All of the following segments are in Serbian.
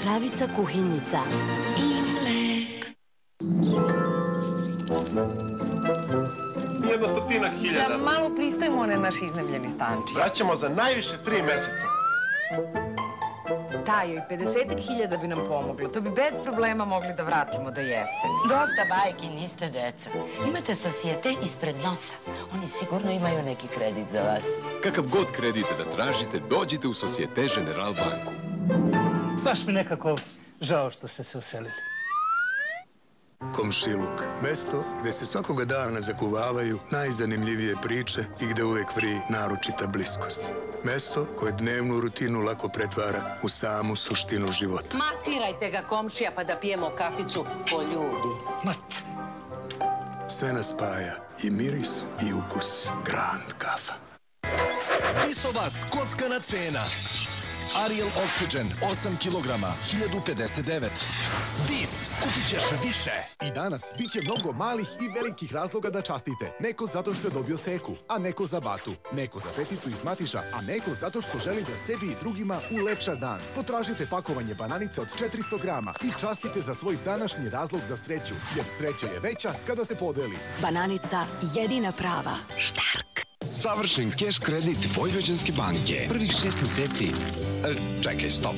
kravica kuhinjica. I mlek. 100.000. Da malo pristojimo onaj naš iznajmljeni stančić. Vraćamo za najviše 3 meseca. Tajo, i 50.000 bi nam pomoglo. To bi bez problema mogli da vratimo do jeseni. Dosta bajki, niste deca. Imate sosijete ispred nosa. Oni sigurno imaju neki kredit za vas. Kakav god kredit da tražite, dođite u Societe General banku. Baš mi nekako žao što ste se oselili. Komšiluk. Mesto gde se svakoga dana zakuvavaju najzanimljivije priče i gde uvek vri naročita bliskost. Mesto koje dnevnu rutinu lako pretvara u samu suštinu života. Matirajte ga, komšija, pa da pijemo kaficu po ljudi. Mat. Sve nas spaja i miris i ukus Grand kafa. Bisovas, kockana cena. Ariel Oxygen, 8 kg, 1059. Dis, kupit ćeš više. I danas bit će mnogo malih i velikih razloga da častite. Neko zato što je dobio seku, a neko za batu. Neko za peticu iz Matiša, a neko zato što želi da sebi i drugima ulepša dan. Potražite pakovanje bananica od 400 grama i častite za svoj današnji razlog za sreću. Jer sreća je veća kada se podeli. Bananica jedina prava. Štark. Savršen keš kredit Vojvođanske banke. Prvih 6 meseci... Čekaj, stop.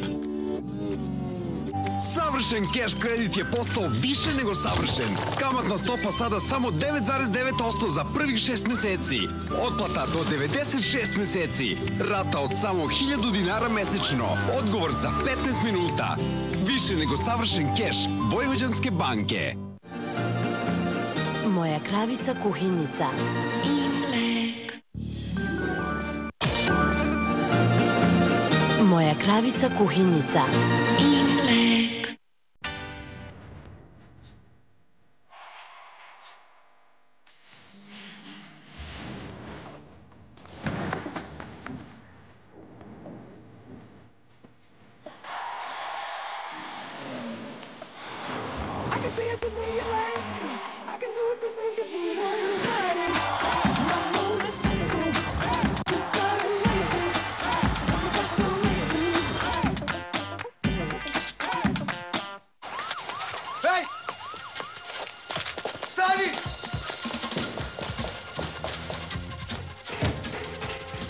Savršen keš kredit je postao više nego savršen. Kamatna stopa sada samo 9,9% za prvih 6 meseci. Otplata do 96 meseci. Rata od samo 1000 dinara mesečno. Odgovor za 15 minuta. Više nego savršen keš Vojvođanske banke. Moja kravica kuhinjica. I mlek. Moja kravica kuhinjica. I mlek.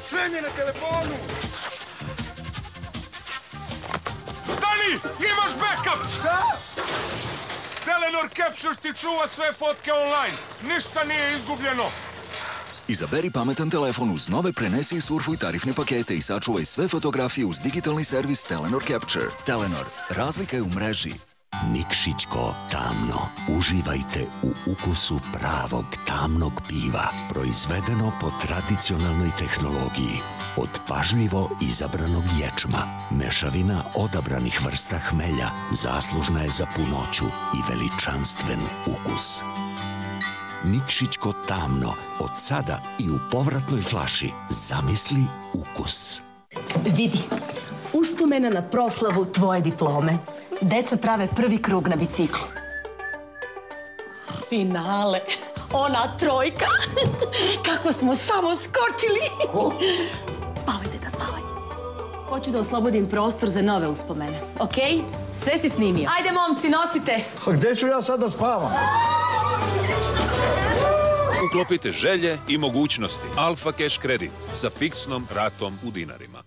Sve mi je na telefonu! Stani! Imaš backup! Šta? Telenor Capture ti čuva sve fotke online. Ništa nije izgubljeno. Izaberi pametan telefon uz nove prenesi i surfuj tarifne pakete i sačuvaj sve fotografije uz digitalni servis Telenor Capture. Telenor, razlika je u mreži. Nikšićko tamno. Uživajte u ukusu pravog tamnog piva, proizvedeno po tradicionalnoj tehnologiji. Od pažljivo izabranog ječma, mešavina odabranih vrsta hmelja zaslužna je za punoću i veličanstven ukus. Nikšićko tamno, od sada i u povratnoj flaši. Zamisli ukus. Vidi, uspomena na proslavu tvoje diplome. Deca prave prvi krug na biciklu. Finale. Ona trojka. Kako smo samo skočili. Spavaj, deda, spavaj. Hoću da oslobodim prostor za nove uspomene. Okej? Sve si snimio. Ajde, momci, nosite. Gde ću ja sad da spavam? Uklopite želje i mogućnosti. Alfa Cash kredit sa fiksnom ratom u dinarima.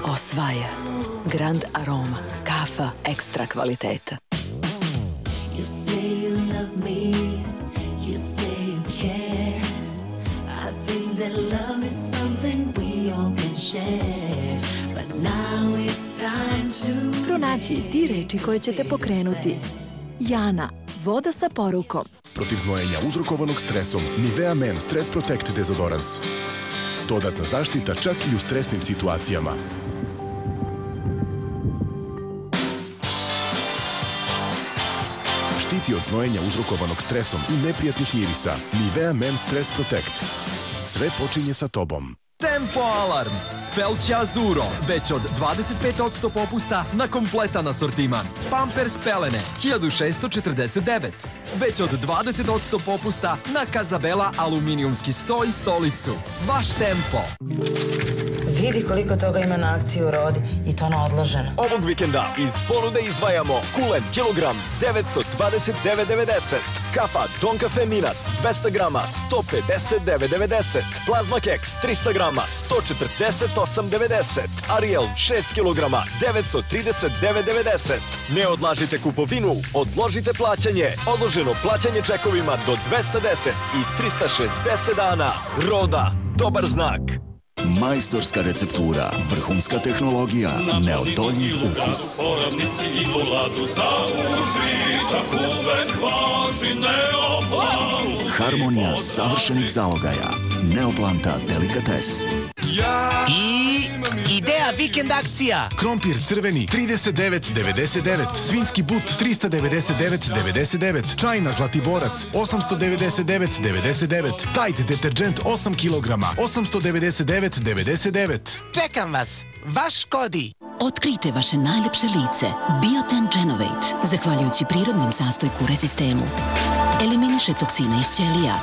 Osvaja. Grand Aroma. Kafa ekstra kvaliteta. You say you love me, you say you care. I think that love is something we all can share. But now it's time to... Pronaći ti reči koje će te pokrenuti. Jana, voda sa porukom. Protiv znojenja uzrokovanog stresom, Nivea Men Stress Protect dezodorans. Dodatna zaštita čak i u stresnim situacijama. Štiti od znojenja uzrokovanog stresom i neprijatnih mirisa. Nivea Men Stress Protect. Sve počinje sa tobom. Tempo Alarm! Felća Azuro, već od 25% popusta na kompletan asortiman. Pampers pelene, 1649. Već od 20% popusta na Kazabela aluminijumski sto i stolicu. Vaš Tempo! Vidi koliko toga ima na akciji u Rodi i to na odloženo. Ovog vikenda iz ponude izdvajamo kulen kilogram 929,90. Kafa Don Cafe Minas 200 grama 159,90. Plazma keks 300 grama 148,90. Ariel 6 kilograma 939,90. Ne odlažite kupovinu, odložite plaćanje. Odloženo plaćanje čekovima do 210 i 360 dana. Roda, dobar znak. Majstorska receptura, vrhunska tehnologija, neodoljiv ukus. Poravnici i voladu za užitak uvek važi Neoplan. Harmonija savršenih zalogaja. Neoplanta delikates. I ideja vikend akcija. Krompir crveni 39,99. Svinjski but 399,99. Čajna Zlatiborac 899,99. Tide deterđent 8 kg 899,99. Čekam vas. Vaš Kodi. Otkrijte vaše najlepše lice. Bioten Genovate, zahvaljujući prirodnom sastojku Resistemu. Eliminiše toksine iz ćelija,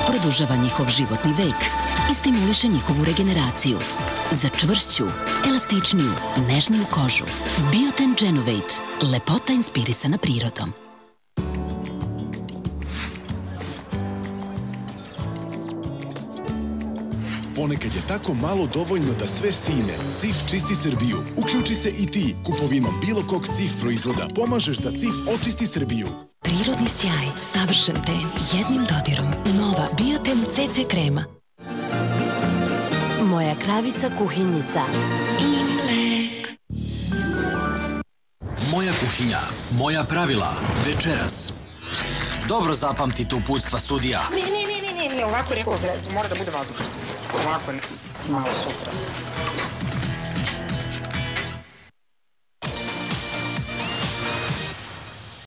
produžava njihov životni vek i stimuliše njihovu regeneraciju. Za čvršću, elastičniju, nežniju kožu. Bioten Genovate. Lepota inspirisana prirodom. Ponekad je tako malo dovoljno da sve sine. CIF čisti Srbiju. Uključi se i ti. Kupovinom bilo kog CIF proizvoda pomažeš da CIF očisti Srbiju. Prirodni sjaj, savršen te, jednim dodirom. Nova Bioten CC krema. Moja kravica kuhinjica. Imlek. Moja kuhinja, moja pravila, večeras. Dobro zapamtite uputstva sudija. Ne, ovako rekao, mora da bude vazdušno. Ovako, malo sutra.